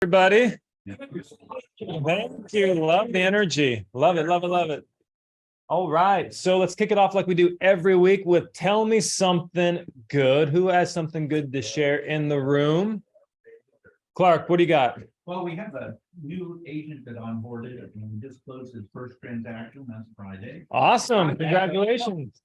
Everybody. Thank you. Love the energy. Love it, love it, love it. All right. So let's kick it off like we do every week with tell me something good. Who has something good to share in the room? Clark, what do you got? Well, we have a new agent that onboarded and we just closed his first transaction last Friday. Awesome. Congratulations.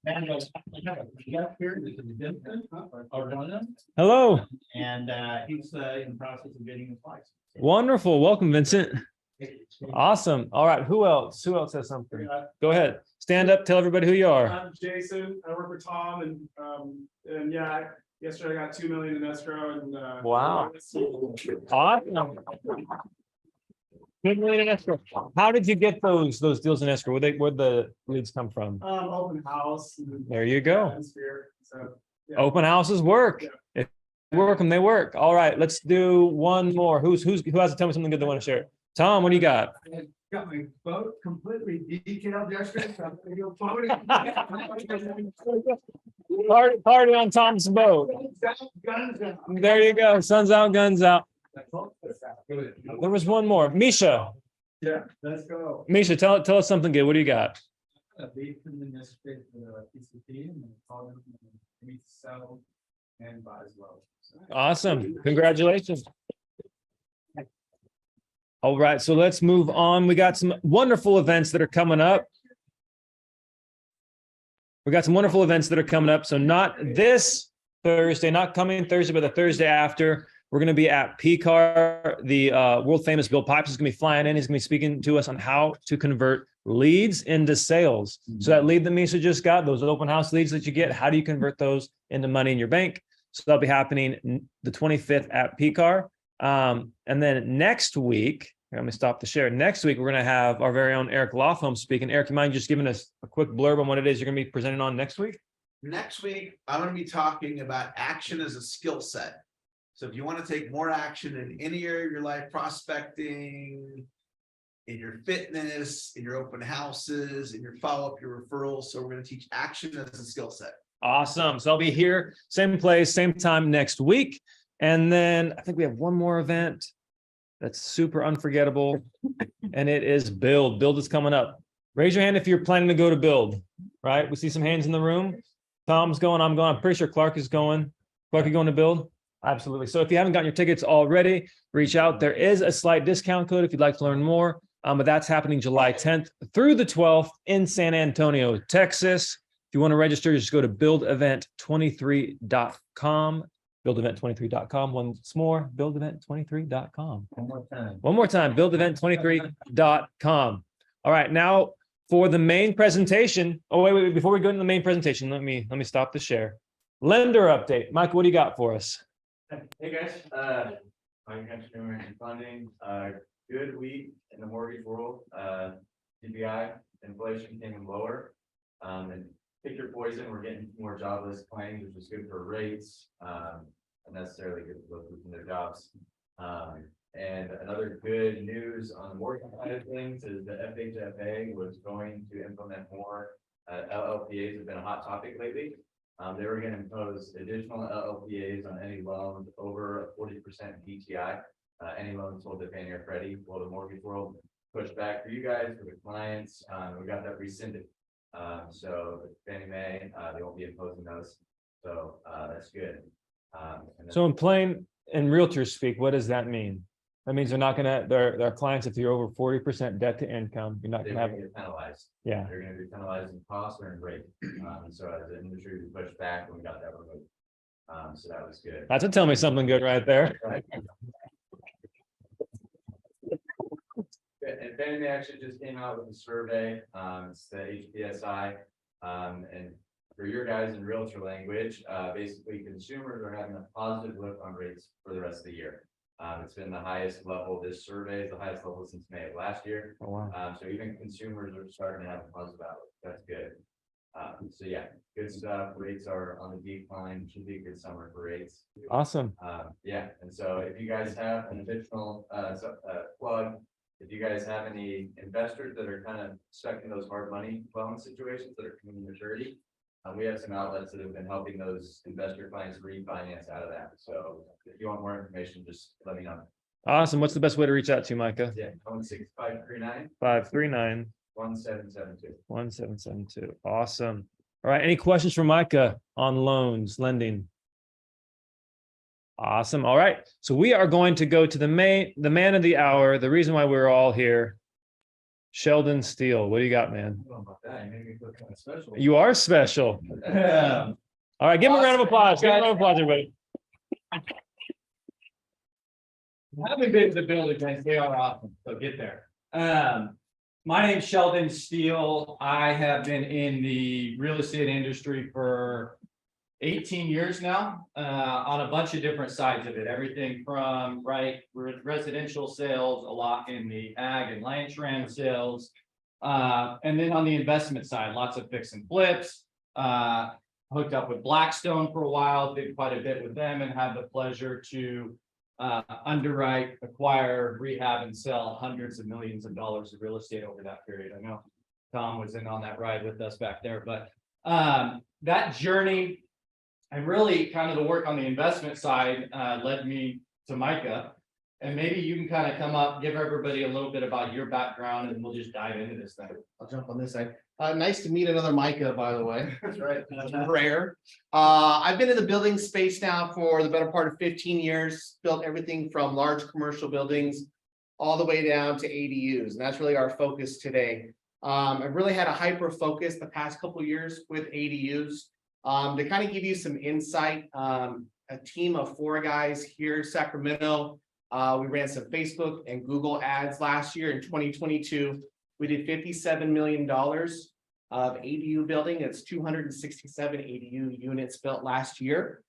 Hello. And he's in the process of getting his license. Wonderful. Welcome, Vincent. Awesome. All right. Who else? Who else has something? Go ahead. Stand up. Tell everybody who you are. I'm Jason. I work for Tom, and yeah, yesterday I got 2 million in escrow, and Wow. Awesome. Good million in escrow. How did you get those deals in escrow? Where'd the leads come from? open house. There you go. Atmosphere. So yeah. Open houses work. If you work them, they work. All right. Let's do one more. Who has to tell me something good they want to share? Tom, what do you got? I got my boat completely detailed yesterday. So I'm gonna go boating. Party on Tom's boat. Guns out. There you go. Sun's out, guns out. There was one more. Misha. Yeah, let's go. Misha, tell us something good. What do you got? A big in the yesterday for PCT and call them meet sell and buy as well. Awesome. Congratulations. All right, so let's move on. We got some wonderful events that are coming up. So not this Thursday, not coming Thursday, but the Thursday after. We're going to be at PCAR. The world famous Bill Pipes is going to be flying in. He's going to be speaking to us on how to convert leads into sales. So that lead that Misha just got, those open house leads that you get, how do you convert those into money in your bank? So that'll be happening the 25th at PCAR. And then next week, let me stop the share. Next week, we're going to have our very own Eric Lothholm speaking. Eric, you mind just giving us a quick blurb on what it is you're going to be presenting on next week? Next week, I'm going to be talking about action as a skill set. So if you want to take more action in any area of your life, prospecting, in your fitness, in your open houses, in your follow-up, your referrals. So we're going to teach action as a skill set. Awesome. So I'll be here, same place, same time next week. And then I think we have one more event that's super unforgettable. And it is Build. Build is coming up. Raise your hand if you're planning to go to Build, right? We see some hands in the room. Tom's going, I'm going. I'm pretty sure Clark is going. Clark, you going to Build? Absolutely. So if you haven't gotten your tickets already, reach out. There is a slight discount code if you'd like to learn more. But that's happening July 10th through the 12th in San Antonio, Texas. If you want to register, just go to buildevent23.com. Buildevent23.com. Once more, buildevent23.com. One more time, buildevent23.com. All right, now for the main presentation. Oh, wait. Before we go into the main presentation, let me stop the share. Lender update. Mike, what do you got for us? Hey guys, financial funding, good week in the mortgage world. CPI inflation came in lower, and pick your poison. We're getting more jobless claims, which is good for rates, and necessarily good for those losing their jobs. And another good news on the mortgage side of things is the FHFA was going to implement more LLPAs. Have been a hot topic lately. They were going to impose additional LLPAs on any loans over 40% DTI, any loans sold to Fannie or Freddie. Well, the mortgage world pushed back for you guys, for the clients. We got that rescinded. So Fannie Mae, they won't be imposing those. So that's good. So in realtor speak, what does that mean? That means they're not going to, their clients, if you're over 40% debt to income, you're not going to have get penalized. Yeah. They're going to be penalized in cost or in rate. And so as an industry, we pushed back and we got that removed. So that was good. That's a tell me something good right there. Right. And Fannie Mae actually just came out with a survey. It's the HPSI. And for your guys in realtor language, basically consumers are having a positive look on rates for the rest of the year. It's been the highest level. This survey is the highest level since May of last year. Oh, wow. So even consumers are starting to have a positive outlook. That's good. So yeah, good stuff. Rates are on the decline. Should be a good summer for rates. Awesome. Yeah, and so if you guys have an additional plug, if you guys have any investors that are kind of stuck in those hard money loan situations that are coming to maturity, we have some outlets that have been helping those investor clients refinance out of that. So if you want more information, just let me know. Awesome. What's the best way to reach out to you, Micah? Yeah, 16539 539 1772. 1772. Awesome. All right. Any questions for Micah on loans, lending? Awesome. All right. So we are going to go to the man of the hour, the reason why we're all here. Sheldon Steele. What do you got, man? I don't know about that. You made me feel kind of special. You are special. All right. Give him a round of applause. Give him a round of applause, everybody. I haven't been to the building, guys. They are awesome, so get there. My name's Sheldon Steele. I have been in the real estate industry for 18 years now, on a bunch of different sides of it. Everything from residential sales, a lot in the ag and land trend sales. And then on the investment side, lots of fix and flips. Hooked up with Blackstone for a while, did quite a bit with them and had the pleasure to underwrite, acquire, rehab, and sell hundreds of millions of dollars of real estate over that period. I know Tom was in on that ride with us back there, but that journey and really kind of the work on the investment side led me to Micah. And maybe you can kind of come up, give everybody a little bit about your background, and we'll just dive into this thing. I'll jump on this side. Nice to meet another Micah, by the way. That's right. That's rare. I've been in the building space now for the better part of 15 years, built everything from large commercial buildings all the way down to ADUs, and that's really our focus today. I've really had a hyper focus the past couple of years with ADUs. To kind of give you some insight, a team of 4 guys here in Sacramento. We ran some Facebook and Google ads last year in 2022. We did $57 million of ADU building. It's 267 ADU units built last year,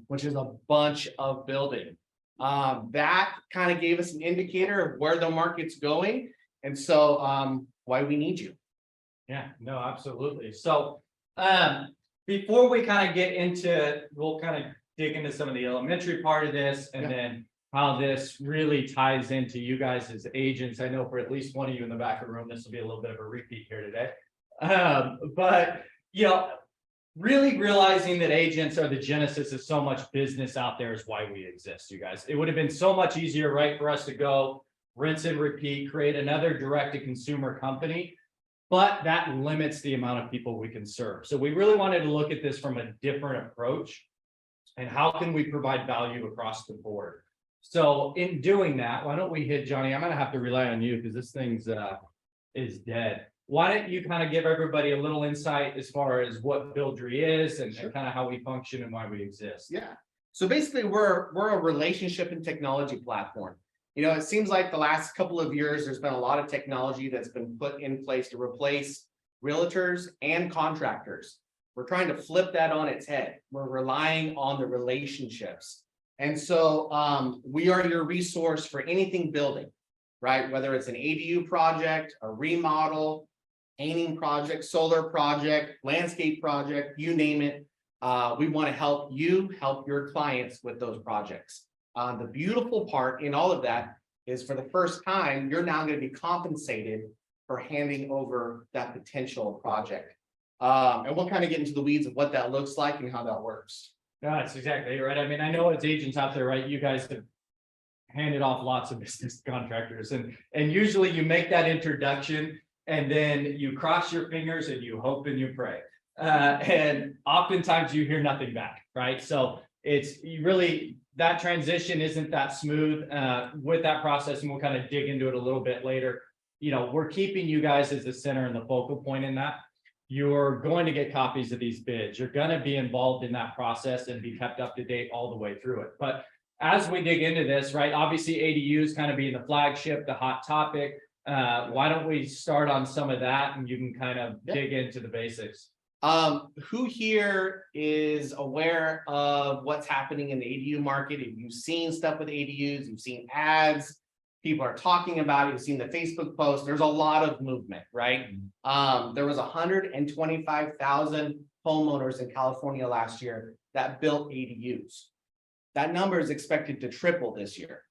which is a bunch of building. That kind of gave us an indicator of where the market's going. And so why we need you. Yeah, no, absolutely. So before we kind of get into, we'll kind of dig into some of the elementary part of this and then how this really ties into you guys as agents. I know for at least one of you in the back of the room, this will be a little bit of a repeat here today. But, you know, really realizing that agents are the genesis of so much business out there is why we exist, you guys. It would have been so much easier, right, for us to go rinse and repeat, create another direct-to-consumer company, but that limits the amount of people we can serve. So we really wanted to look at this from a different approach and how can we provide value across the board. So in doing that, why don't we hit Johnny? I'm going to have to rely on you because this thing's is dead. Why don't you kind of give everybody a little insight as far as what Buildry is and kind of how we function and why we exist? Yeah. So basically we're a relationship and technology platform. You know, it seems like the last couple of years, there's been a lot of technology that's been put in place to replace realtors and contractors. We're trying to flip that on its head. We're relying on the relationships. And so we are your resource for anything building, right? Whether it's an ADU project, a remodel, painting project, solar project, landscape project, you name it. We want to help you help your clients with those projects. The beautiful part in all of that is for the first time, you're now going to be compensated for handing over that potential project. And we'll kind of get into the weeds of what that looks like and how that works. No, that's exactly right. I mean, I know as agents out there, right, you guys have handed off lots of business contractors and usually you make that introduction and then you cross your fingers and you hope and you pray. And oftentimes you hear nothing back, right? So it's really, that transition isn't that smooth with that process, and we'll kind of dig into it a little bit later. You know, we're keeping you guys as the center and the focal point in that. You're going to get copies of these bids. You're going to be involved in that process and be kept up to date all the way through it. But as we dig into this, right, obviously ADUs kind of being the flagship, the hot topic. Why don't we start on some of that and you can kind of dig into the basics. Who here is aware of what's happening in the ADU market? If you've seen stuff with ADUs, you've seen ads, people are talking about it, you've seen the Facebook post, there's a lot of movement, right? There was 125,000 homeowners in California last year that built ADUs. That number is expected to triple this year.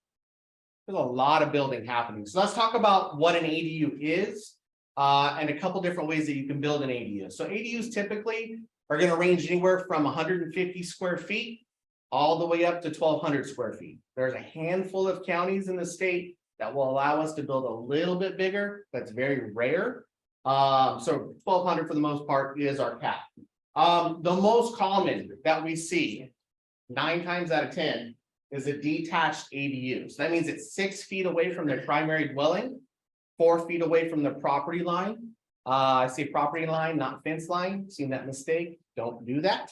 There's a lot of building happening. So let's talk about what an ADU is and a couple different ways that you can build an ADU. So ADUs typically are going to range anywhere from 150 square feet all the way up to 1,200 square feet. There's a handful of counties in the state that will allow us to build a little bit bigger. That's very rare. So 1,200 for the most part is our cap. The most common that we see 9 times out of 10 is a detached ADU. So that means it's 6 feet away from the primary dwelling, 4 feet away from the property line. I say property line, not fence line. Seen that mistake? Don't do that.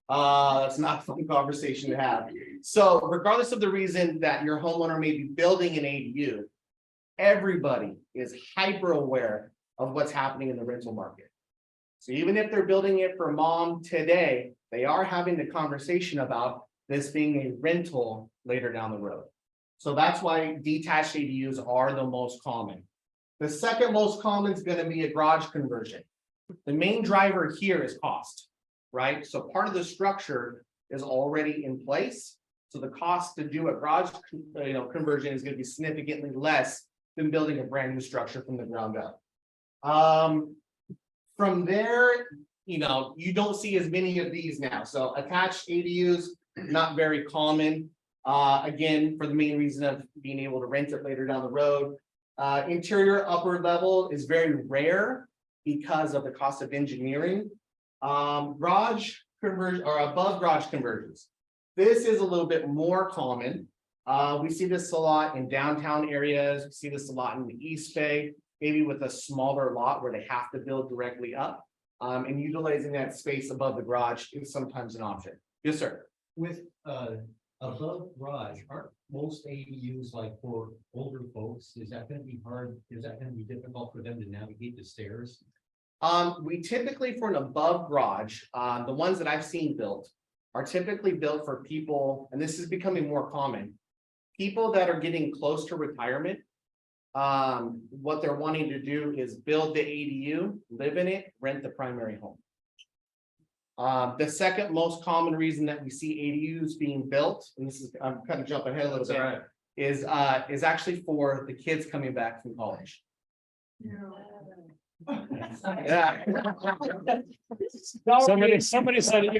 It's not a fun conversation to have. So regardless of the reason that your homeowner may be building an ADU, everybody is hyper aware of what's happening in the rental market. So even if they're building it for mom today, they are having the conversation about this being a rental later down the road. So that's why detached ADUs are the most common. The second most common is going to be a garage conversion. The main driver here is cost, right? So part of the structure is already in place. So the cost to do a garage, conversion is going to be significantly less than building a brand new structure from the ground up. From there, you don't see as many of these now. So attached ADUs, not very common. Again, for the main reason of being able to rent it later down the road. Interior upper level is very rare because of the cost of engineering. Garage conversion or above garage conversions. This is a little bit more common. We see this a lot in downtown areas. We see this a lot in the East Bay, maybe with a smaller lot where they have to build directly up. And utilizing that space above the garage is sometimes an option. Yes, sir. With above garage, aren't most ADUs like for older folks? Is that gonna be hard? Is that gonna be difficult for them to navigate the stairs? We typically for an above garage, the ones that I've seen built are typically built for people, and this is becoming more common. People that are getting close to retirement. What they're wanting to do is build the ADU, live in it, rent the primary home. The second most common reason that we see ADUs being built, and this is, I'm kind of jumping ahead a little bit, is actually for the kids coming back from college. Yeah. Somebody said it.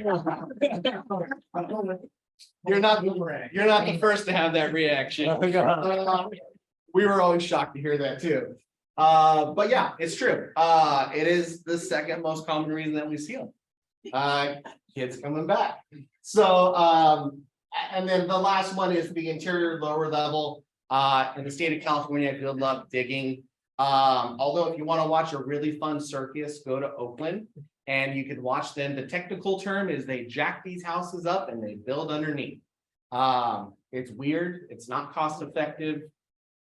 You're not the first to have that reaction. We were always shocked to hear that too. But yeah, it's true. It is the second most common reason that we see them. Kids coming back. So, and then the last one is the interior lower level. In the state of California, good luck digging. Although if you want to watch a really fun circus, go to Oakland and you can watch them. The technical term is they jack these houses up and they build underneath. It's weird. It's not cost effective.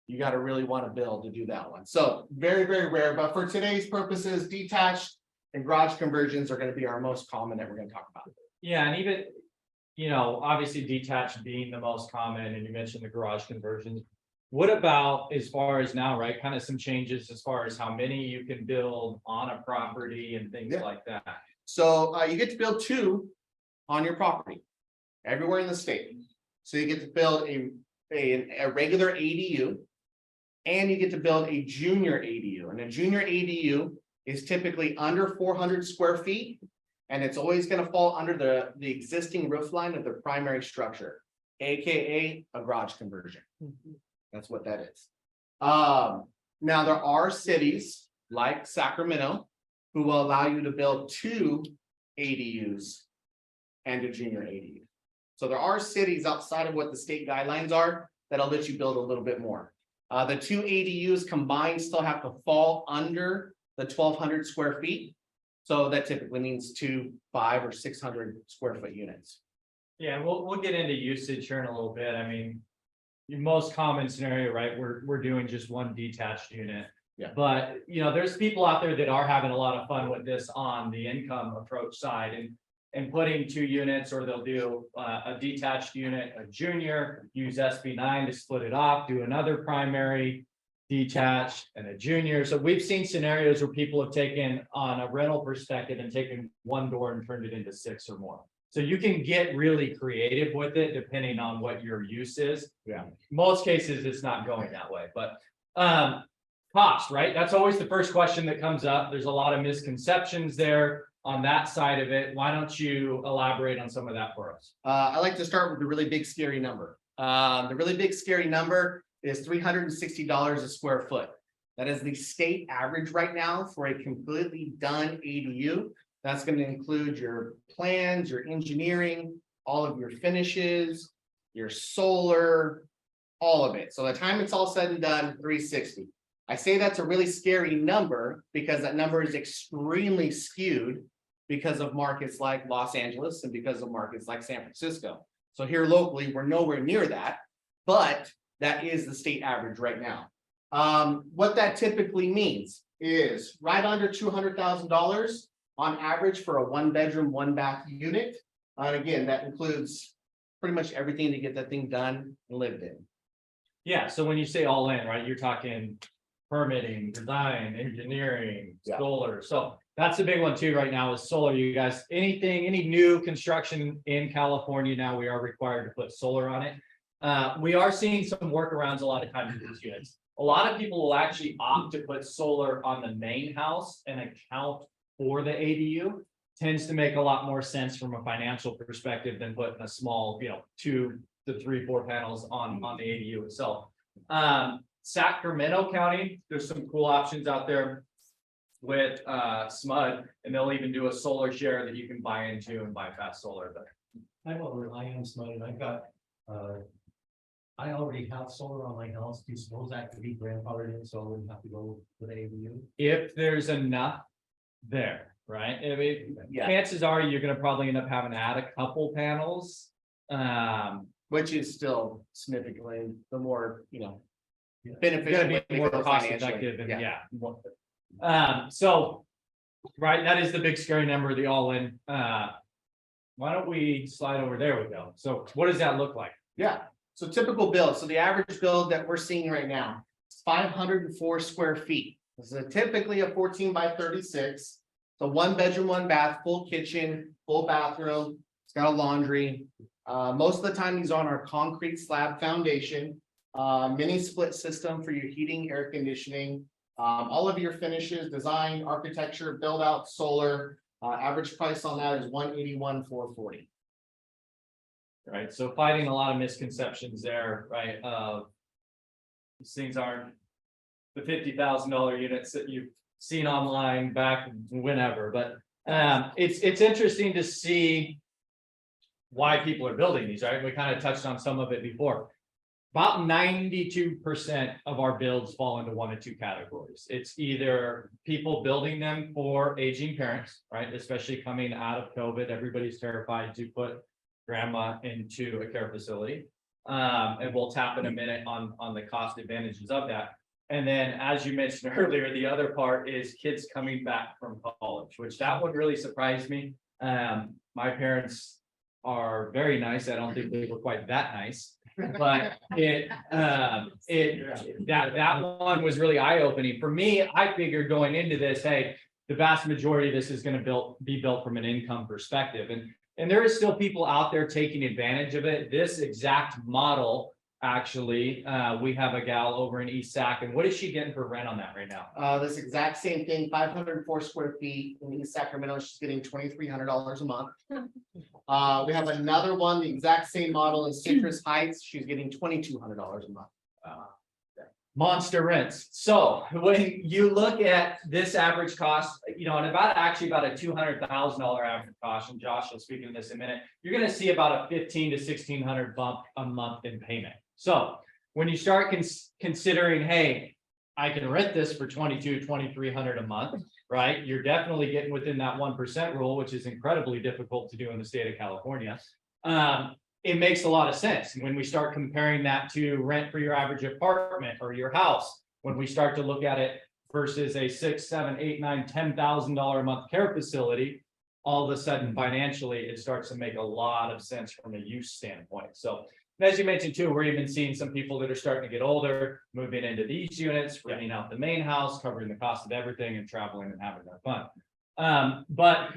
You got to really want to build to do that one. So very, very rare. But for today's purposes, detached and garage conversions are going to be our most common that we're going to talk about. Yeah, and even, obviously detached being the most common, and you mentioned the garage conversions. What about as far as now, right? Kind of some changes as far as how many you can build on a property and things like that. So you get to build 2 on your property everywhere in the state. So you get to build a regular ADU and you get to build a junior ADU. And a junior ADU is typically under 400 square feet. And it's always going to fall under the existing roof line of the primary structure, AKA a garage conversion. That's what that is. Now there are cities like Sacramento who will allow you to build 2 ADUs and a junior ADU. So there are cities outside of what the state guidelines are that'll let you build a little bit more. The 2 ADUs combined still have to fall under the 1,200 square feet. So that typically means 2 500 or 600 square foot units. Yeah, we'll get into usage here in a little bit. I mean, your most common scenario, right? We're doing just one detached unit. Yeah. But there's people out there that are having a lot of fun with this on the income approach side and putting 2 units, or they'll do a detached unit, a junior, use SB9 to split it off, do another primary, detached, and a junior. So we've seen scenarios where people have taken on a rental perspective and taken 1 door and turned it into 6 or more. So you can get really creative with it depending on what your use is. Yeah. Most cases, it's not going that way, but cost, right? That's always the first question that comes up. There's a lot of misconceptions there. on that side of it. Why don't you elaborate on some of that for us? I like to start with the really big scary number. The really big scary number is $360 a square foot. That is the state average right now for a completely done ADU. That's going to include your plans, your engineering, all of your finishes, your solar, all of it. So by the time it's all said and done, 360. I say that's a really scary number because that number is extremely skewed because of markets like Los Angeles and because of markets like San Francisco. So here locally, we're nowhere near that, but that is the state average right now. What that typically means is right under $200,000 on average for a 1-bedroom, 1-bath unit. And again, that includes pretty much everything to get that thing done and lived in. Yeah, so when you say all in, right, you're talking permitting, design, engineering, Yeah. solar. So that's a big one too right now is solar. You guys, any new construction in California now, we are required to put solar on it. We are seeing some workarounds a lot of times with these units. A lot of people will actually opt to put solar on the main house and account for the ADU. Tends to make a lot more sense from a financial perspective than putting a small, 2 to 3, 4 panels on the ADU itself. Sacramento County, there's some cool options out there with SMUD, and they'll even do a solar share that you can buy into and bypass solar. But I'm over, I am smart, and I've got, I already have solar on my house. Do you suppose that could be grandfathered in, so I wouldn't have to go with APU? if there's enough there, right? I mean, Yeah. chances are you're gonna probably end up having to add a couple panels. Which is still significantly the more, It's beneficial. gonna way be to more go cost financially. effective and Yeah. yeah. So, right, that is the big scary number, the all-in. Why don't we slide over? There we go. So what does that look like? Yeah, so typical build, so the average build that we're seeing right now, is 504 square feet. This is typically a 14 by 36. So 1-bedroom, 1-bath, full kitchen, full bathroom, it's got a laundry. Most of the time these are on our concrete slab foundation, mini split system for your heating, air conditioning. All of your finishes, design, architecture, build out, solar, average price on that is $181,440. Right, so fighting a lot of misconceptions there, right? These things aren't the $50,000 units that you've seen online back whenever, but it's interesting to see why people are building these, right? We kind of touched on some of it before. About 92% of our builds fall into one of two categories. It's either people building them for aging parents, right? Especially coming out of COVID, everybody's terrified to put grandma into a care facility. And we'll tap in a minute on the cost advantages of that. And then, as you mentioned earlier, the other part is kids coming back from college, which that one really surprised me. My parents are very nice. I don't think they were quite that nice, but that one was really eye-opening for me. I figured going into this, hey, the vast majority of this is going to be built from an income perspective, and there is still people out there taking advantage of it. This exact model, actually, we have a gal over in East Sac, and what is she getting for rent on that right now? This exact same thing, 504 square feet in East Sacramento, she's getting $2,300 a month. We have another one, the exact same model in Citrus Heights, she's getting $2,200 a month. Monster rents. So when you look at this average cost, and about a $200,000 average cost, and Josh will speak to this in a minute, you're going to see about a $1,500 to $1,600 bump a month in payment. So when you start considering, hey, I can rent this for $2,200, $2,300 a month, right? You're definitely getting within that 1% rule, which is incredibly difficult to do in the state of California. It makes a lot of sense. When we start comparing that to rent for your average apartment or your house, when we start to look at it versus a $6,000, $7,000, $8,000, $9,000, $10,000 a month care facility, all of a sudden financially, it starts to make a lot of sense from a use standpoint. So as you mentioned too, we're even seeing some people that are starting to get older, moving into these units, renting out the main house, covering the cost of everything and traveling and having their fun. But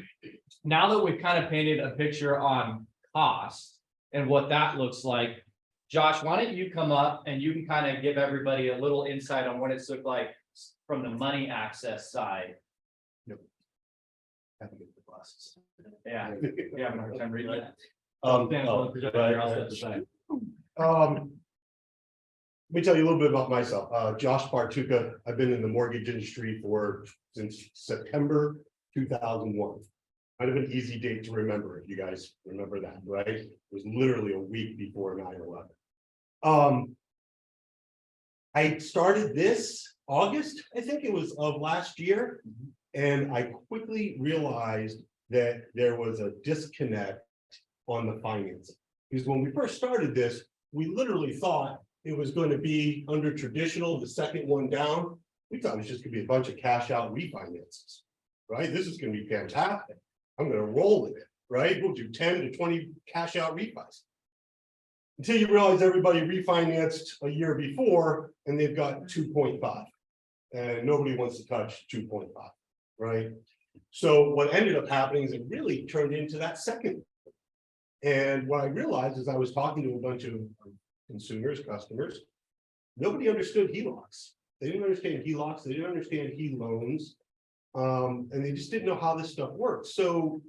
now that we've kind of painted a picture on cost, and what that looks like, Josh, why don't you come up and you can kind of give everybody a little insight on what it's looked like from the money access side. glasses. Yeah, yeah, I'm having time reading it. Oh, Right. Let me tell you a little bit about myself. Josh Bartuka. I've been in the mortgage industry since September 2001. Kind of an easy date to remember if you guys remember that, right? It was literally a week before 9/11. I started this August, I think it was, of last year, and I quickly realized that there was a disconnect on the financing. Because when we first started this, we literally thought it was going to be under traditional, the second one down. We thought it was just gonna be a bunch of cash out refinances, right? This is gonna be fantastic. I'm gonna roll with it, right? We'll do 10 to 20 cash out refis. Until you realize everybody refinanced a year before and they've got 2.5. And nobody wants to touch 2.5, right? So what ended up happening is it really turned into that second. And what I realized as I was talking to a bunch of consumers, customers, nobody understood HELOCs. They didn't understand HELOCs, they didn't understand HE loans. And they just didn't know how this stuff works. So,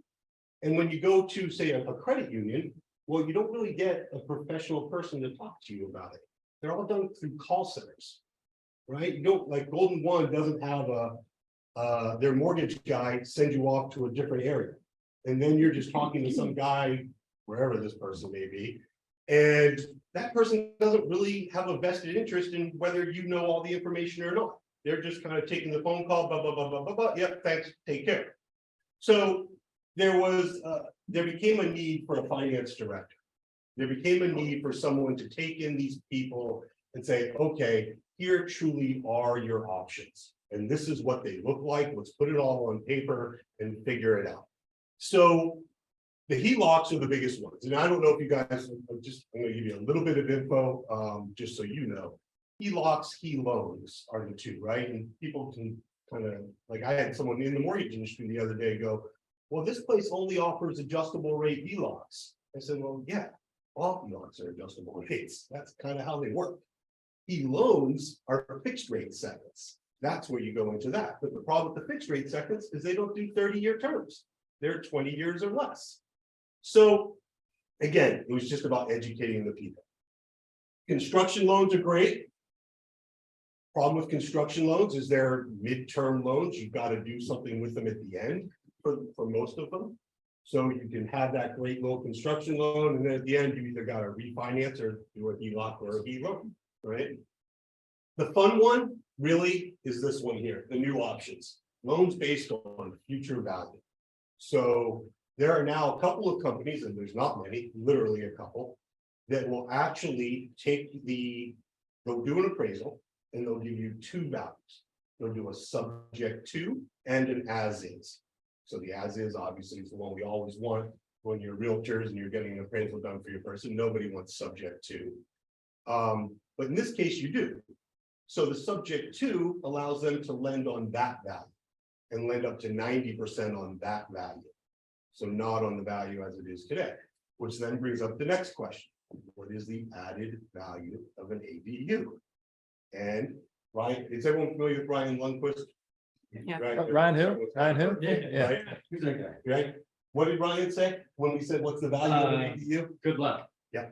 and when you go to, say, a credit union, well, you don't really get a professional person to talk to you about it. They're all done through call centers, right? You don't, like Golden One doesn't have their mortgage guy send you off to a different area. And then you're just talking to some guy, wherever this person may be. And that person doesn't really have a vested interest in whether you know all the information or not. They're just kind of taking the phone call, blah, blah, blah, blah, blah, blah. Yep, thanks, take care. So there became a need for a finance director. There became a need for someone to take in these people and say, okay, here truly are your options. And this is what they look like. Let's put it all on paper and figure it out. So the HELOCs are the biggest ones. And I don't know if you guys, I'm going to give you a little bit of info, just so you know. HELOCs, HE loans are the two, right? And people can kind of, like I had someone in the mortgage industry the other day go, well, this place only offers adjustable rate HELOCs. I said, well, yeah, all HELOCs are adjustable rates. That's kind of how they work. HE loans are fixed rate seconds. That's where you go into that. But the problem with the fixed rate seconds is they don't do 30-year terms. They're 20 years or less. So again, it was just about educating the people. Construction loans are great. Problem with construction loans is they're midterm loans. You've got to do something with them at the end for most of them. So you can have that great low construction loan, and then at the end, you either got to refinance or do a HELOC or a HE loan, right? The fun one really is this one here, the new options. Loans based on future value. So there are now a couple of companies, and there's not many, literally a couple, that will actually they'll do an appraisal, and they'll give you two values. They'll do a subject to and an as is. So the as is obviously is the one we always want when you're realtors and you're getting an appraisal done for your person. Nobody wants subject to. But in this case, you do. So the subject to allows them to lend on that value and lend up to 90% on that value. So not on the value as it is today, which then brings up the next question. What is the added value of an ADU? And Ryan, is everyone familiar with Ryan Lundquist? Yeah. Right. Ryan who? Ryan who? Yeah. Right? Who's that guy? Right? What did Ryan say when we said, what's the value of an ADU? Good luck. Yeah.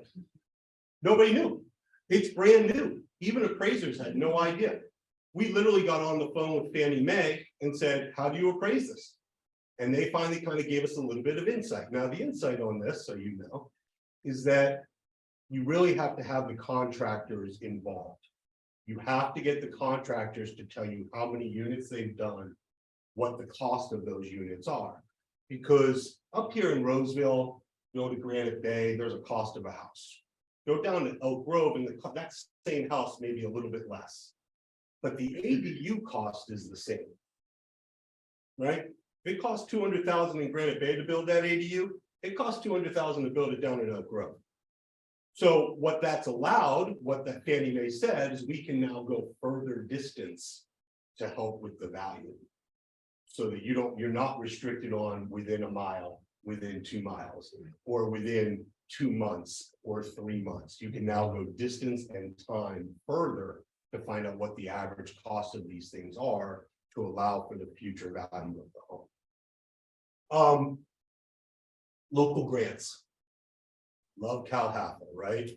Nobody knew. It's brand new. Even appraisers had no idea. We literally got on the phone with Fannie Mae and said, how do you appraise this? And they finally kind of gave us a little bit of insight. Now, the insight on this, so you know, is that you really have to have the contractors involved. You have to get the contractors to tell you how many units they've done, what the cost of those units are. Because up here in Roseville, go to Granite Bay, there's a cost of a house. Go down to Elk Grove and that same house may be a little bit less. But the ADU cost is the same. Right? If it costs $200,000 in Granite Bay to build that ADU, it costs $200,000 to build it down in Elk Grove. So what that's allowed, what that Fannie Mae said, is we can now go further distance to help with the value. So that you're not restricted on within a mile, within 2 miles, or within 2 months or 3 months. You can now go distance and time further to find out what the average cost of these things are to allow for the future value of the home. Local grants. Love Cal Happel, right?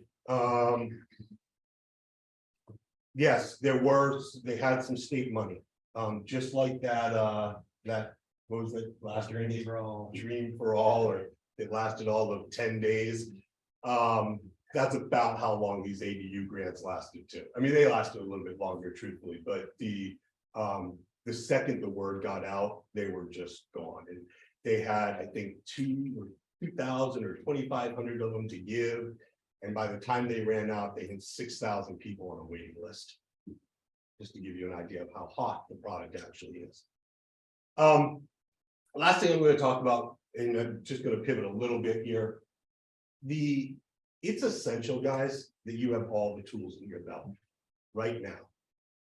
Yes, they had some state money, just like that, what was it, last year? Dream for All, or it lasted all of 10 days. That's about how long these ADU grants lasted too. I mean, they lasted a little bit longer, truthfully, but the second the word got out, they were just gone. And they had, I think, 2,000 or 2,500 of them to give. And by the time they ran out, they had 6,000 people on a waiting list. Just to give you an idea of how hot the product actually is. Last thing I'm going to talk about, and I'm just going to pivot a little bit here. It's essential, guys, that you have all the tools in your belt right now.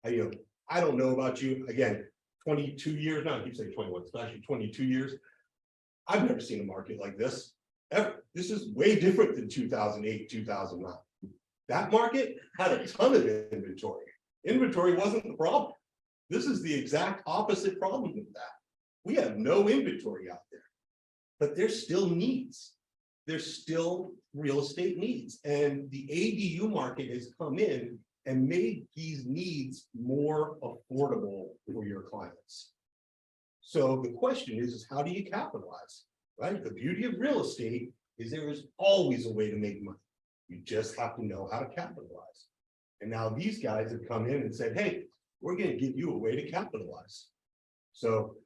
I don't know about you. Again, 22 years now. I keep saying 21. It's actually 22 years. I've never seen a market like this ever. This is way different than 2008, 2009. That market had a ton of inventory. Inventory wasn't the problem. This is the exact opposite problem of that. We have no inventory out there, but there's still needs. There's still real estate needs, and the ADU market has come in and made these needs more affordable for your clients. So the question is how do you capitalize, right? The beauty of real estate is there is always a way to make money. You just have to know how to capitalize. And now these guys have come in and said, hey, we're going to give you a way to capitalize. So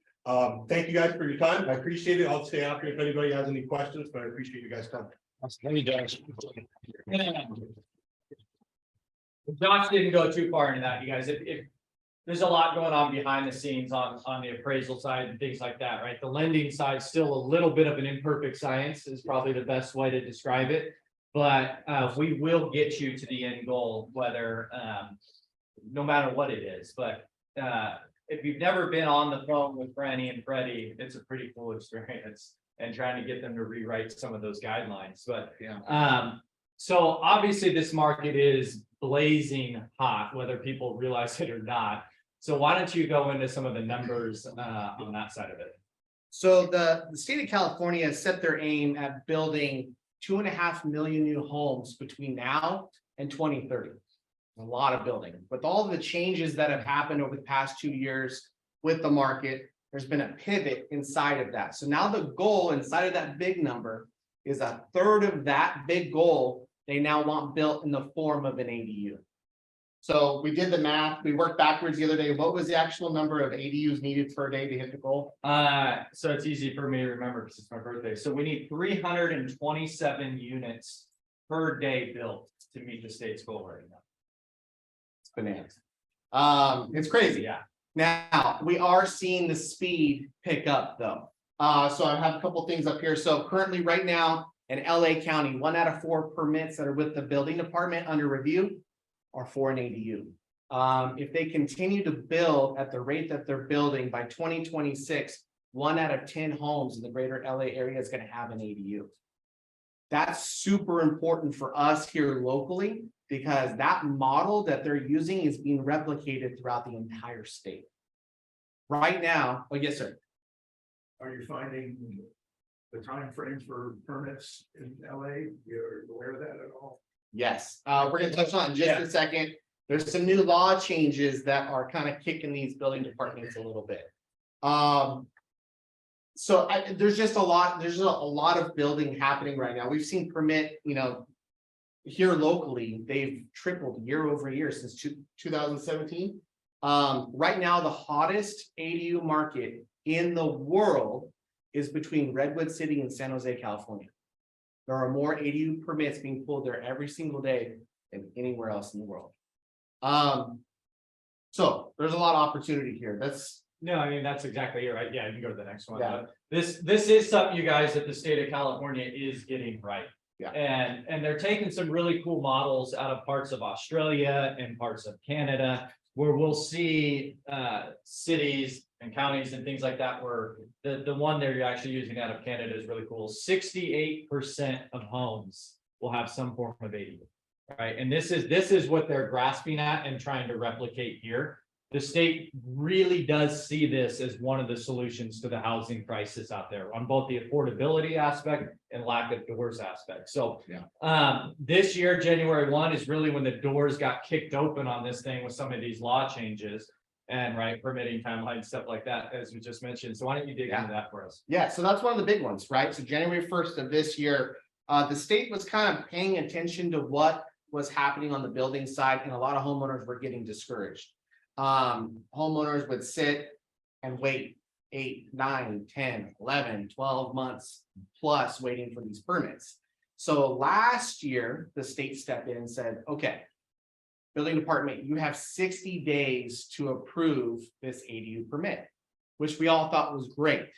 thank you guys for your time. I appreciate it. I'll stay after if anybody has any questions, but I appreciate you guys coming. Josh didn't go too far into that, you guys. If there's a lot going on behind the scenes on the appraisal side and things like that, right? The lending side still a little bit of an imperfect science is probably the best way to describe it. But we will get you to the end goal, whether no matter what it is. But if you've never been on the phone with Franny and Freddie, it's a pretty cool experience, and trying to get them to rewrite some of those guidelines. But so obviously this market is blazing hot, whether people realize it or not. So why don't you go into some of the numbers on that side of it? So the state of California has set their aim at building 2.5 million new homes between now and 2030. A lot of building. With all the changes that have happened over the past 2 years with the market, there's been a pivot inside of that. So now the goal inside of that big number is a third of that big goal they now want built in the form of an ADU. So we did the math, we worked backwards the other day. What was the actual number of ADUs needed per day to hit the goal? So it's easy for me to remember because it's my birthday. So we need 327 units per day built to meet the state's goal right now. It's bananas. It's crazy. Yeah. Now, we are seeing the speed pick up though. So I have a couple things up here. So currently right now in LA County, 1 out of 4 permits that are with the building department under review are for an ADU. If they continue to build at the rate that they're building by 2026, 1 out of 10 homes in the greater LA area is going to have an ADU. That's super important for us here locally, because that model that they're using is being replicated throughout the entire state. Right now, oh yes, sir. Are you finding the time frame for permits in LA? You're aware of that at all? Yes, we're gonna touch on it in just a second. There's some new law changes that are kind of kicking these building departments a little bit. So there's just a lot of building happening right now. We've seen permit, here locally, they've tripled year over year since 2017. Right now, the hottest ADU market in the world is between Redwood City and San Jose, California. There are more ADU permits being pulled there every single day than anywhere else in the world. So there's a lot of opportunity here. No, I mean, that's exactly it, right? Yeah, you can go to the next one. Yeah. This is something, you guys, that the state of California is getting right. Yeah. And they're taking some really cool models out of parts of Australia and parts of Canada, where we'll see cities and counties and things like that, where the one they're actually using out of Canada is really cool. 68% of homes will have some form of ADU, right? And this is what they're grasping at and trying to replicate here. the state really does see this as one of the solutions to the housing crisis out there on both the affordability aspect and lack of doors aspect. So this year, January 1 is really when the doors got kicked open on this thing with some of these law changes and permitting timeline, stuff like that, as we just mentioned. So why don't you dig into that for us? Yeah, so that's one of the big ones, right? So January 1st of this year, the state was kind of paying attention to what was happening on the building side, and a lot of homeowners were getting discouraged. Homeowners would sit and wait 8, 9, 10, 11, 12 months plus waiting for these permits. So last year, the state stepped in and said, okay, building department, you have 60 days to approve this ADU permit, which we all thought was great.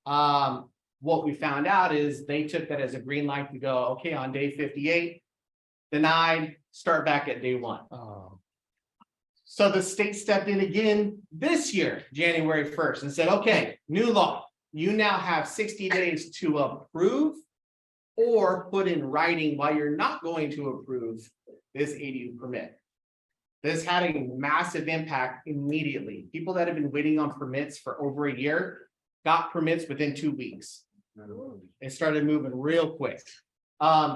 What we found out is they took that as a green light to go, okay, on day 58, denied, start back at day 1. So the state stepped in again this year, January 1st, and said, okay, new law, you now have 60 days to approve or put in writing why you're not going to approve this ADU permit. This had a massive impact immediately. People that have been waiting on permits for over a year got permits within 2 weeks. It started moving real quick.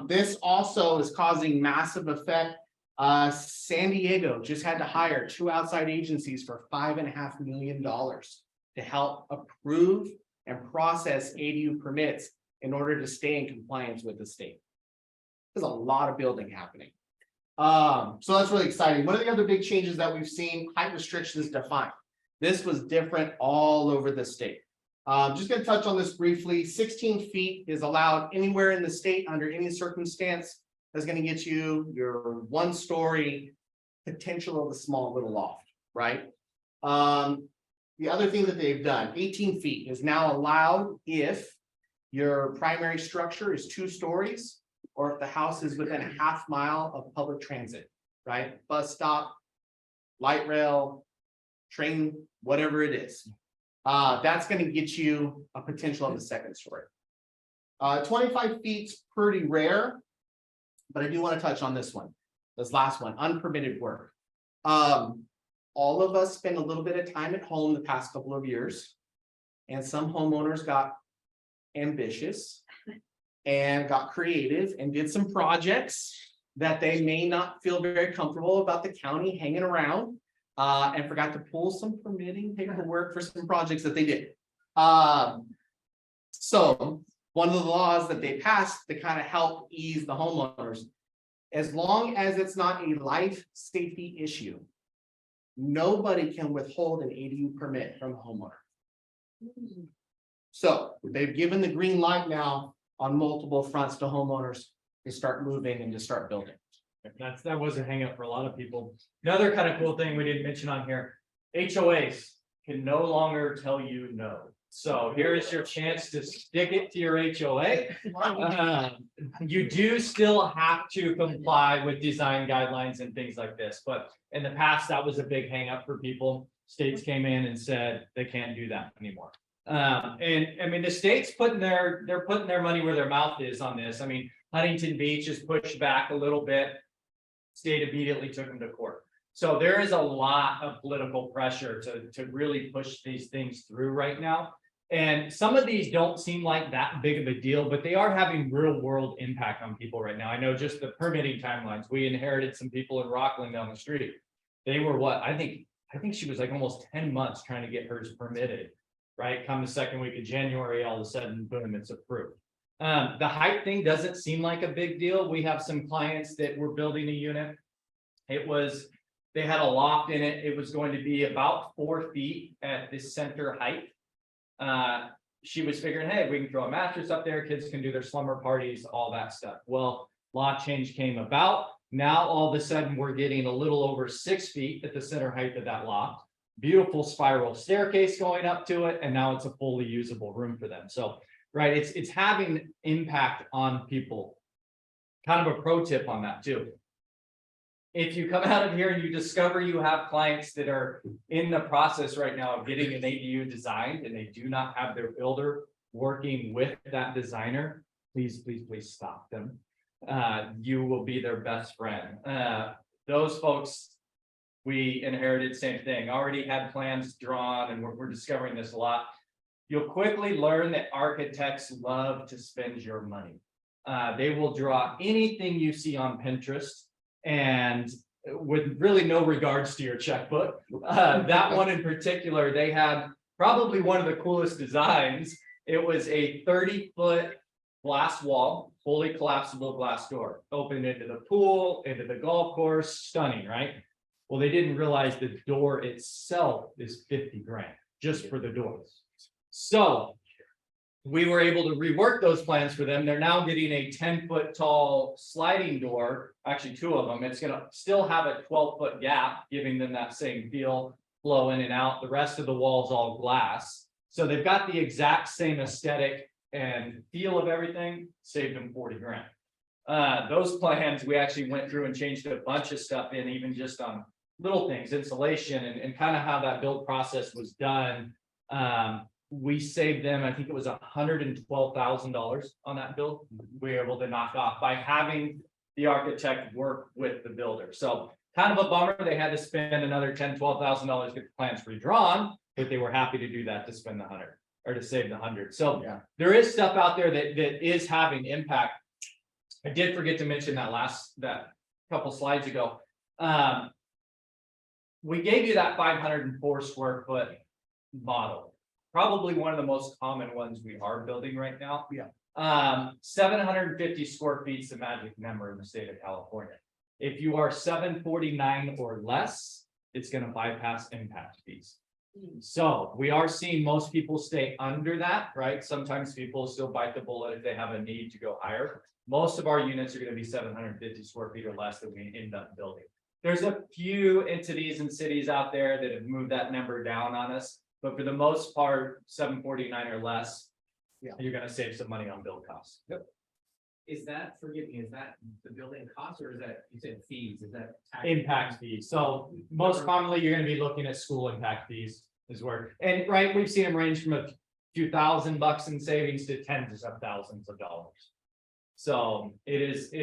This also is causing massive effect. San Diego just had to hire 2 outside agencies for $5.5 million to help approve and process ADU permits in order to stay in compliance with the state. There's a lot of building happening. So that's really exciting. One of the other big changes that we've seen, height restrictions defined. This was different all over the state. Just going to touch on this briefly. 16 feet is allowed anywhere in the state under any circumstance. That's going to get you your 1-story potential of a small little loft, right? The other thing that they've done, 18 feet is now allowed if your primary structure is 2 stories or if the house is within a half mile of public transit, right? Bus stop, light rail, train, whatever it is. That's going to get you a potential of a 2nd story. 25 feet's pretty rare, but I do want to touch on this one. This last one, unpermitted work. All of us spend a little bit of time at home the past couple of years, and some homeowners got ambitious and got creative and did some projects that they may not feel very comfortable about the county hanging around, and forgot to pull some permitting paperwork for some projects that they did. So one of the laws that they passed to kind of help ease the homeowners, as long as it's not a life safety issue, nobody can withhold an ADU permit from a homeowner. So they've given the green light now on multiple fronts to homeowners to start moving and to start building. That was a hang up for a lot of people. Another kind of cool thing we didn't mention on here, HOAs can no longer tell you no. So here is your chance to stick it to your HOA. You do still have to comply with design guidelines and things like this, but in the past, that was a big hang up for people. States came in and said they can't do that anymore. And I mean, the state's they're putting their money where their mouth is on this. I mean, Huntington Beach is pushed back a little bit. State immediately took them to court. So there is a lot of political pressure to really push these things through right now. And some of these don't seem like that big of a deal, but they are having real world impact on people right now. I know just the permitting timelines. We inherited some people in Rockland down the street. They were what? I think she was like almost 10 months trying to get hers permitted, right? Come the 2nd week of January, all of a sudden, boom, it's approved. The height thing doesn't seem like a big deal. We have some clients that were building a unit. They had a loft in it. It was going to be about 4 feet at the center height. She was figuring, hey, we can throw a mattress up there. Kids can do their slumber parties, all that stuff. Well, law change came about. Now, all of a sudden, we're getting a little over 6 feet at the center height of that loft. Beautiful spiral staircase going up to it. And now it's a fully usable room for them. So, right, it's having impact on people. Kind of a pro tip on that too. If you come out of here and you discover you have clients that are in the process right now of getting an ADU designed and they do not have their builder working with that designer, please stop them. You will be their best friend. Those folks we inherited same thing, already had plans drawn, and we're discovering this a lot. You'll quickly learn that architects love to spend your money. They will draw anything you see on Pinterest, and with really no regards to your checkbook. That one in particular, they had probably one of the coolest designs. It was a 30-foot glass wall, fully collapsible glass door, opened into the pool, into the golf course, stunning, right? Well, they didn't realize the door itself is 50 grand just for the doors. So we were able to rework those plans for them. They're now getting a 10-foot tall sliding door, actually 2 of them. It's gonna still have a 12-foot gap, giving them that same feel, flow in and out. The rest of the wall's all glass. So they've got the exact same aesthetic and feel of everything, saved them 40 grand. Those plans, we actually went through and changed a bunch of stuff in, even just on little things, insulation and kind of how that build process was done. We saved them, I think it was $112,000 on that build. We were able to knock off by having the architect work with the builder. So kind of a bummer, they had to spend another $10,000, $12,000 to get the plans redrawn, but they were happy to do that to spend the 100 or to save the 100. So Yeah. there is stuff out there that is having impact. I did forget to mention that couple slides ago. We gave you that 504 square foot model. Probably one of the most common ones we are building right now. Yeah. 750 square feet is the magic number in the state of California. If you are 749 or less, it's going to bypass impact fees. So we are seeing most people stay under that, right? Sometimes people still bite the bullet if they have a need to go higher. Most of our units are going to be 750 square feet or less that we end up building. There's a few entities and cities out there that have moved that number down on us. But for the most part, 749 or less, Yeah. you're gonna save some money on build costs. Is that, forgive me, is that the building cost or is that, you said fees, is that? tax- Impact fees. So most commonly, you're gonna be looking at school impact fees is where, and right, we've seen them range from a few $1,000 in savings to tens of thousands of dollars. So it is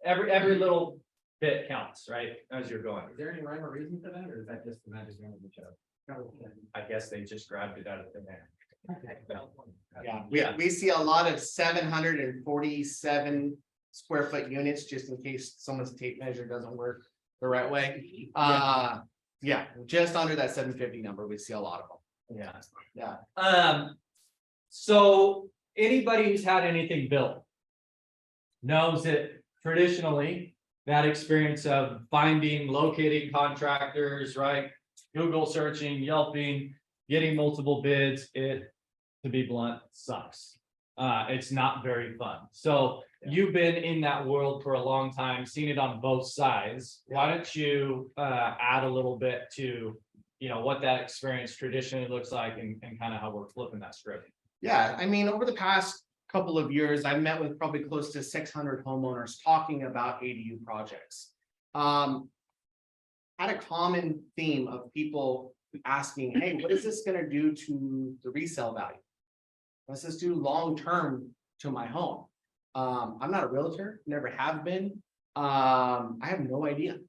every little bit counts, right, as you're going. Is there any rhyme or reason for that, or is that just the magic number of the show? I guess they just grabbed it out of thin air. Yeah, we see a lot of 747 square foot units, just in case someone's tape measure doesn't work the right way. Yeah, just under that 750 number, we see a lot of them. Yeah. So anybody who's had anything built knows that traditionally that experience of finding, locating contractors, right? Google searching, Yelping, getting multiple bids, to be blunt, sucks. It's not very fun. So you've been in that world for a long time, seen it on both sides. Why don't you add a little bit to, what that experience traditionally looks like and kind of how we're flipping that script? Yeah, I mean, over the past couple of years, I've met with probably close to 600 homeowners talking about ADU projects. Had a common theme of people asking, hey, what is this going to do to the resale value? What's this do long-term to my home? I'm not a realtor, never have been. I have no idea.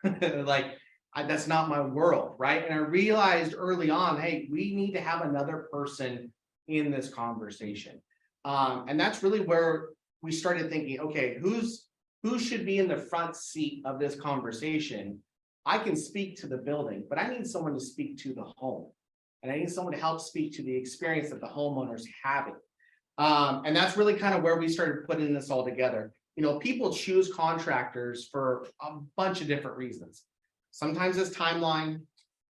That's not my world, right? And I realized early on, hey, we need to have another person in this conversation. And that's really where we started thinking, okay, who should be in the front seat of this conversation? I can speak to the building, but I need someone to speak to the home. And I need someone to help speak to the experience that the homeowner's having. And that's really kind of where we started putting this all together. People choose contractors for a bunch of different reasons. Sometimes it's timeline,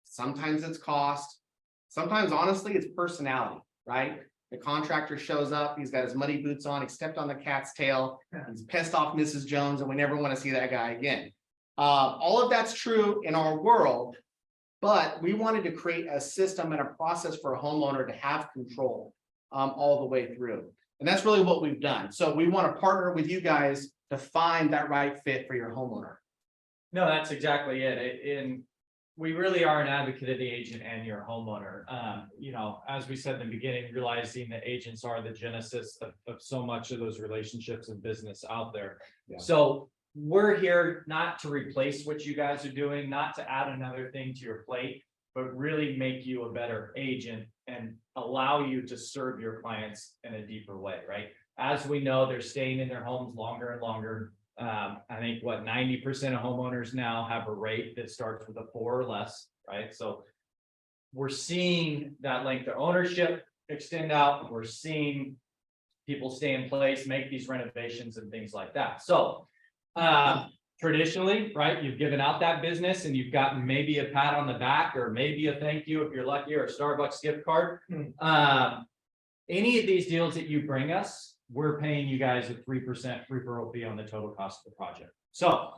sometimes it's cost, sometimes honestly it's personality, right? The contractor shows up, he's got his muddy boots on, he stepped on the cat's tail, he's pissed off Mrs. Jones, and we never want to see that guy again. All of that's true in our world, but we wanted to create a system and a process for a homeowner to have control all the way through. And that's really what we've done. So we want to partner with you guys to find that right fit for your homeowner. No, that's exactly it. And we really are an advocate of the agent and your homeowner. As we said in the beginning, realizing that agents are the genesis of so much of those relationships and business out there. Yeah. So we're here not to replace what you guys are doing, not to add another thing to your plate, but really make you a better agent and allow you to serve your clients in a deeper way, right? As we know, they're staying in their homes longer and longer. I think 90% of homeowners now have a rate that starts with a 4 or less, right? So we're seeing that length of ownership extend out. We're seeing people stay in place, make these renovations and things like that. So traditionally, right, you've given out that business and you've gotten maybe a pat on the back or maybe a thank you if you're lucky, or a Starbucks gift card. Any of these deals that you bring us, we're paying you guys a 3% referral fee on the total cost of the project. So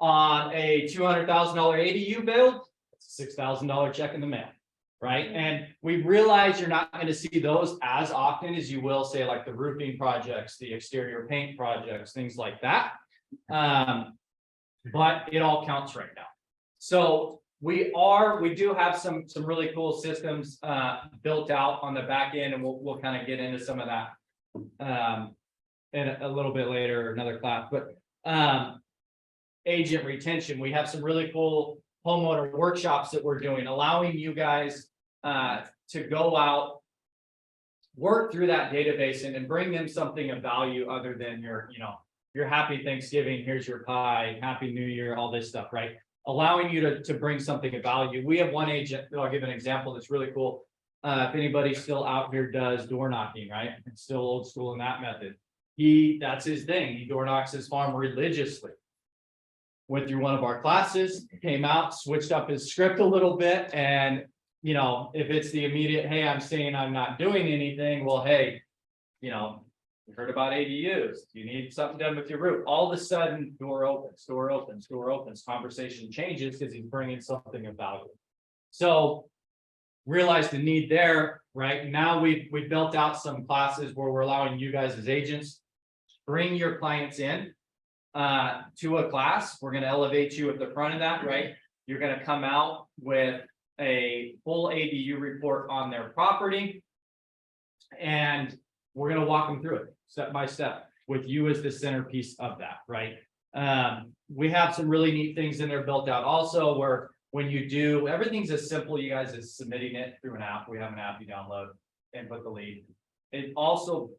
on a $200,000 ADU build, it's a $6,000 check in the mail, right? And we realize you're not going to see those as often as you will say like the roofing projects, the exterior paint projects, things like that. But it all counts right now. So we do have some really cool systems built out on the back end, and we'll kind of get into some of that in a little bit later, another class. But agent retention, we have some really cool homeowner workshops that we're doing, allowing you guys to go out, work through that database and bring them something of value other than your happy Thanksgiving, here's your pie, happy New Year, all this stuff, right? Allowing you to bring something of value. We have one agent, I'll give an example that's really cool. If anybody still out here does door knocking, right? It's still old school in that method. That's his thing. He door knocks his farm religiously. Went through one of our classes, came out, switched up his script a little bit. And, if it's the immediate, hey, I'm saying I'm not doing anything. Well, hey, you heard about ADUs. You need something done with your roof. All of a sudden, door opens, conversation changes because he's bringing something of value. So realize the need there, right? Now we've built out some classes where we're allowing you guys as agents, bring your clients in to a class. We're going to elevate you at the front of that, right? You're going to come out with a full ADU report on their property. And we're going to walk them through it step by step with you as the centerpiece of that, right? We have some really neat things in there built out also where when you do, everything's as simple, you guys, as submitting it through an app. We have an app you download and put the lead. It also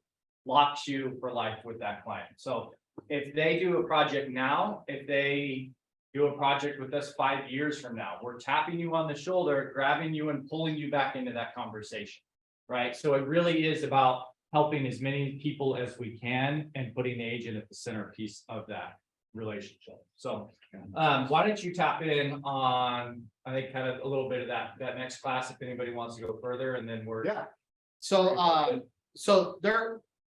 locks you for life with that client. So if they do a project now, if they do a project with us 5 years from now, we're tapping you on the shoulder, grabbing you and pulling you back into that conversation, right? So it really is about helping as many people as we can and putting the agent at the centerpiece of that relationship. So why don't you tap in on, I think, kind of a little bit of that next class if anybody wants to go further, and then we're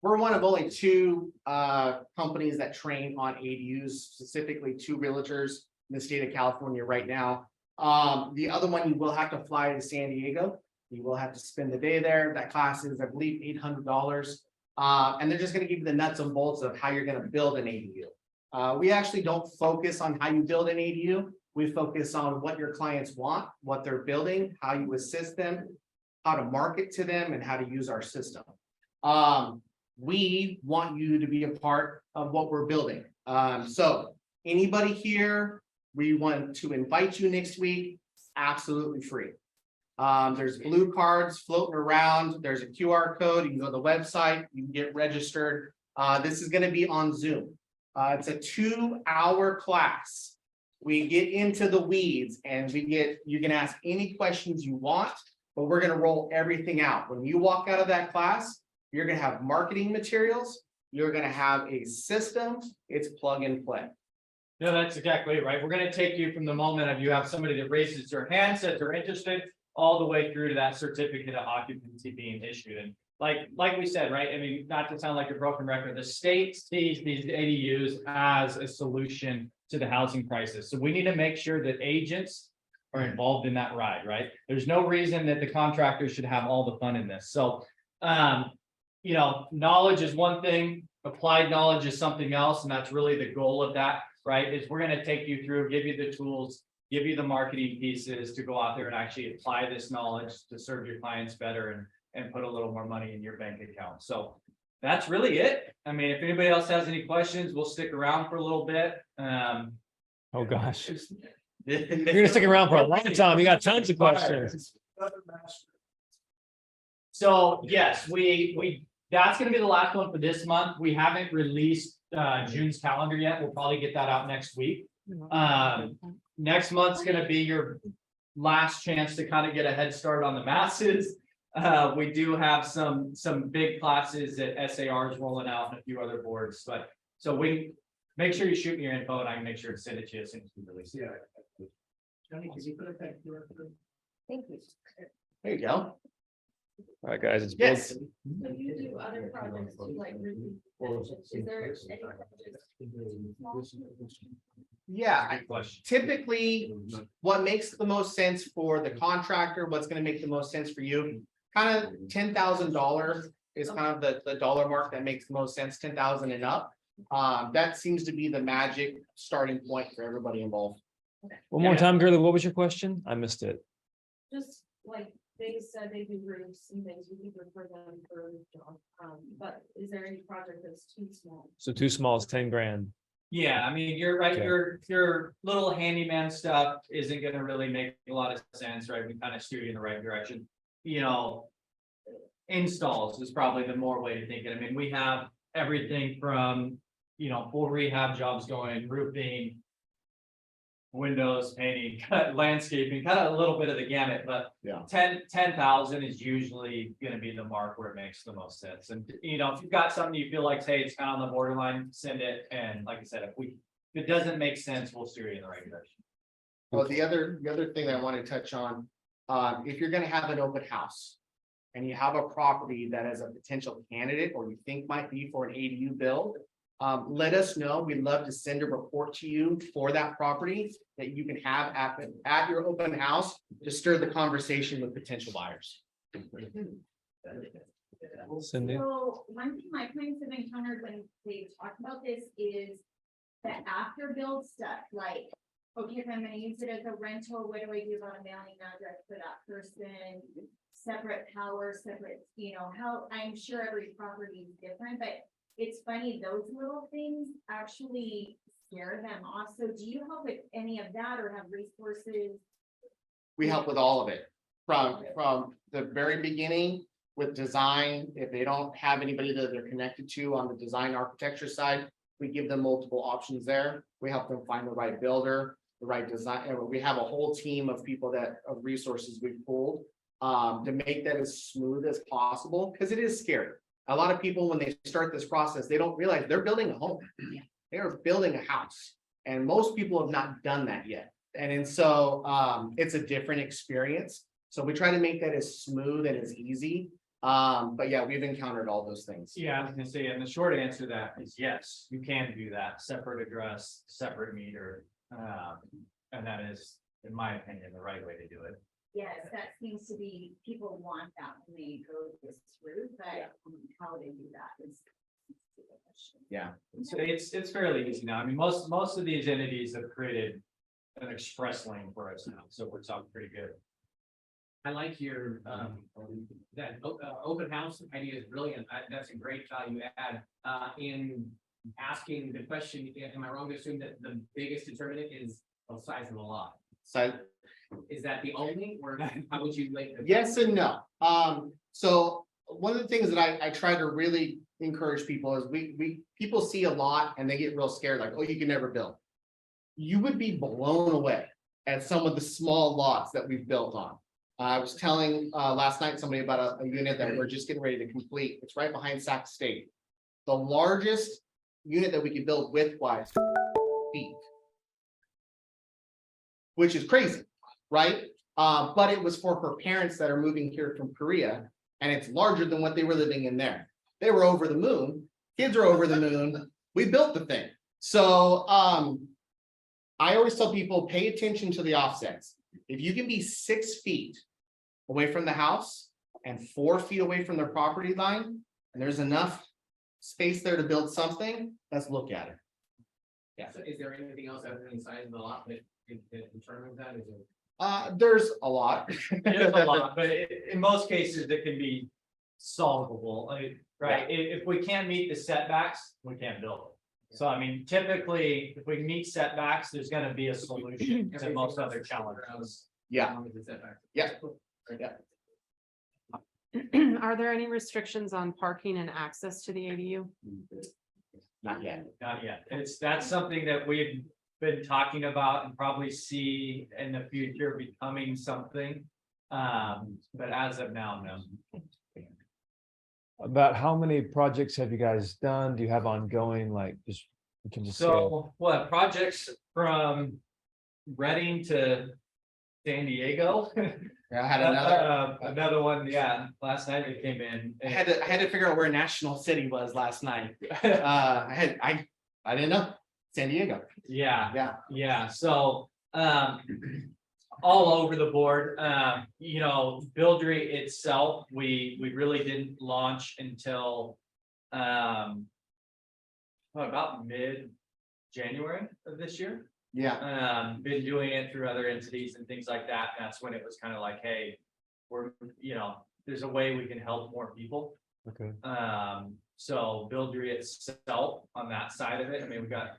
We're one of only 2 companies that train on ADUs, specifically 2 realtors in the state of California right now. The other one, you will have to fly to San Diego. You will have to spend the day there. That class is, I believe, $800. And they're just going to give you the nuts and bolts of how you're going to build an ADU. We actually don't focus on how you build an ADU. We focus on what your clients want, what they're building, how you assist them, how to market to them, and how to use our system. We want you to be a part of what we're building. So anybody here, we want to invite you next week, absolutely free. There's blue cards floating around. There's a QR code. You can go to the website, you can get registered. This is going to be on Zoom. It's a 2-hour class. We get into the weeds and you can ask any questions you want, but we're going to roll everything out. When you walk out of that class, you're going to have marketing materials. You're going to have a system. It's plug and play. No, that's exactly right. We're going to take you from the moment of you have somebody that raises their hand, says they're interested, all the way through to that certificate of occupancy being issued. And like we said, right? I mean, not to sound like a broken record, the state sees these ADUs as a solution to the housing crisis. So we need to make sure that agents are involved in that ride, right? There's no reason that the contractors should have all the fun in this. So, knowledge is one thing, applied knowledge is something else. And that's really the goal of that, right? Is we're going to take you through, give you the tools, give you the marketing pieces to go out there and actually apply this knowledge to serve your clients better and put a little more money in your bank account. So that's really it. I mean, if anybody else has any questions, we'll stick around for a little bit. Oh, gosh. You're gonna stick around for a long time. You got tons of questions. So yes, that's gonna be the last one for this month. We haven't released June's calendar yet. We'll probably get that out next week. Next month's gonna be your last chance to kind of get a head start on the masses. We do have some big classes that SAR is rolling out and a few other boards, but so we make sure you shoot me your info and I can make sure to send it to you as soon as we release it. Tony, can you put it back here? Thank you. There you go. All right, guys, it's. Yes. So you do other projects too, like roofing, is there any projects? Yeah, Great question. typically, what makes the most sense for the contractor, what's gonna make the most sense for you? Kind of $10,000 is kind of the dollar mark that makes the most sense, 10,000 and up. That seems to be the magic starting point for everybody involved. One more time, Gurley, what was your question? I missed it. Just like they said, they do roofs and things, we could refer them for a roof job, but is there any project that's too small? So too small is 10 grand. Yeah, I mean, you're right, Okay. your little handyman stuff isn't gonna really make a lot of sense, right? We kind of steer you in the right direction. You know, installs is probably the more way to think it. I mean, we have everything from, you know, full rehab jobs going, roofing, windows, painting, landscaping, kind of a little bit of the gamut, but Yeah. 10,000 is usually gonna be the mark where it makes the most sense. And, you know, if you've got something you feel like, hey, it's kind of on the borderline, send it. And like I said, if it doesn't make sense, we'll steer you in the right direction. Well, the other thing I want to touch on, if you're gonna have an open house. And you have a property that is a potential candidate or you think might be for an ADU build. Let us know. We'd love to send a report to you for that property that you can have at your open house to stir the conversation with potential buyers. Cindy? So one thing my clients have encountered when they talk about this is the after build stuff, like, okay, if I'm gonna use it as a rental, what do I do about a mailing address for that person? Separate power, separate, you know, how, I'm sure every property is different, but it's funny, those little things actually scare them off. So do you help with any of that or have resources? We help with all of it, from the very beginning with design. If they don't have anybody that they're connected to on the design architecture side, we give them multiple options there. We help them find the right builder, the right design, and we have a whole team of people of resources we've pulled to make that as smooth as possible, because it is scary. A lot of people, when they start this process, they don't realize they're building a home. They are building a house, and most people have not done that yet. And so it's a different experience. So we try to make that as smooth and as easy. But yeah, we've encountered all those things. Yeah, I was gonna say, and the short answer to that is yes, you can do that, separate address, separate meter. And that is, in my opinion, the right way to do it. Yes, that seems to be, people want that when they go this route, but how they do that is. Yeah. So it's fairly easy now. I mean, most of these entities have created an express lane for us now, so we're talking pretty good. I like your, open house idea is brilliant. That's a great value add. In asking the question, am I wrong to assume that the biggest determinant is the size of the lot? So Is that the only, or how would you like? yes and no. So one of the things that I try to really encourage people is people see a lot and they get real scared, like, oh, you can never build. You would be blown away at some of the small lots that we've built on. I was telling last night somebody about a unit that we're just getting ready to complete. It's right behind Sac State. The largest unit that we could build width-wise feet, which is crazy, right? But it was for her parents that are moving here from Korea, and it's larger than what they were living in there. They were over the moon. Kids are over the moon. We built the thing. So I always tell people, pay attention to the offsets. If you can be 6 feet away from the house and 4 feet away from their property line, and there's enough space there to build something, let's look at it. Yeah, so is there anything else other than the size of the lot that determines that? Is it? There's a lot. There's a lot, but in most cases, it can be solvable, right? If we can't meet the setbacks, we can't build it. So I mean, typically, if we meet setbacks, there's gonna be a solution to most other challenges. Yeah, yeah, yeah. Are there any restrictions on parking and access to the ADU? Not yet. Not yet. That's something that we've been talking about and probably see in the future becoming something. But as of now, no. About how many projects have you guys done? Do you have ongoing, like, just, you can just scale? So what projects from Reading to San Diego? I had another, Another one, yeah, last night it came in. I had to figure out where National City was last night. I didn't know, San Diego. Yeah, yeah, so, all over the board, you know, Buildry itself, we really didn't launch until, about mid-January of this year. Yeah, Been doing it through other entities and things like that. That's when it was kind of like, hey, we're, you know, there's a way we can help more people. Okay. So Buildry itself on that side of it, I mean, we've got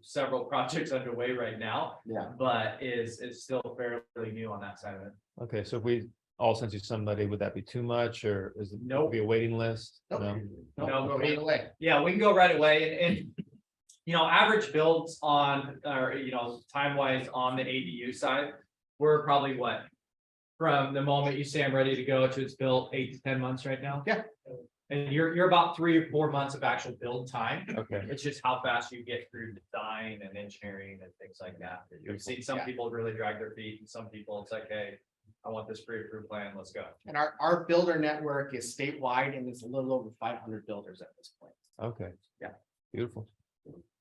several projects underway right now. Yeah. But is still fairly new on that side of it. Okay, so if we all sent you somebody, would that be too much, or is it Nope. be a waiting list? Nope. No? No, go right away. Yeah, we can go right away and you know, average builds on, or, you know, time wise on the ADU side, we're probably what? From the moment you say I'm ready to go to it's built 8 to 10 months right now. Yeah. And you're about 3 or 4 months of actual build time. Okay, It's just how fast you get through design and engineering and things like that. You've seen some Yeah. people really drag their feet and some people it's like, hey, I want this pre-approved plan, let's go. And our builder network is statewide and it's a little over 500 builders at this point. okay. Yeah. Beautiful.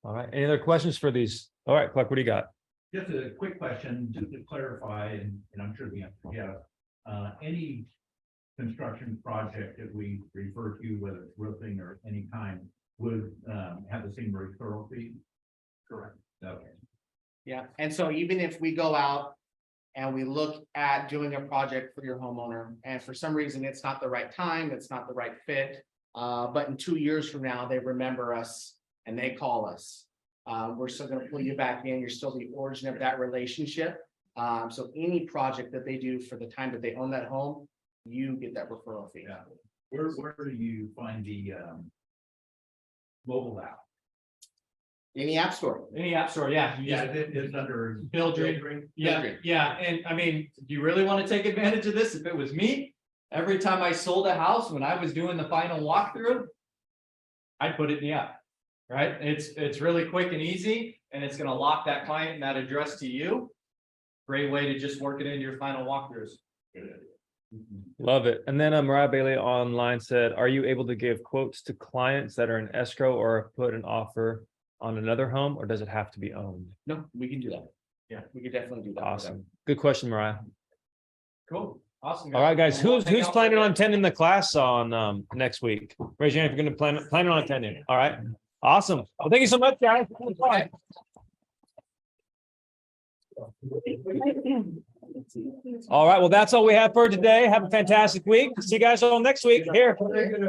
All right, any other questions for these? All right, Clark, what do you got? Just a quick question, just to clarify, and I'm sure the answer, yeah, any construction project that we refer to, whether it's roofing or any kind, would have the same referral fee? Correct. Okay. Yeah, and so even if we go out and we look at doing a project for your homeowner, and for some reason it's not the right time, it's not the right fit, but in 2 years from now, they remember us and they call us, we're still gonna pull you back in, you're still the origin of that relationship. So any project that they do for the time that they own that home, you get that referral fee. Yeah. Where do you find the mobile app? Any app store. Any app store, yeah. you Yeah, just- it's under Buildry. Yeah, Buildry. yeah, and I mean, do you really want to take advantage of this? If it was me, every time I sold a house, when I was doing the final walkthrough, I'd put it in the app, right? It's really quick and easy, and it's gonna lock that client and that address to you. Great way to just work it into your final walkthroughs. Love it. And then Mariah Bailey online said, are you able to give quotes to clients that are in escrow or put an offer on another home, or does it have to be owned? No, we can do that. Yeah. We could definitely do that. for them. Awesome. Good question, Mariah. Cool, awesome. All right, guys, Well, who's planning on attending the class on next week? Raise your hand if you're gonna plan on attending. All right, awesome. Well, thank you so much, guys. All right, well, that's all we have for today. Have a fantastic week. See you guys all next week here.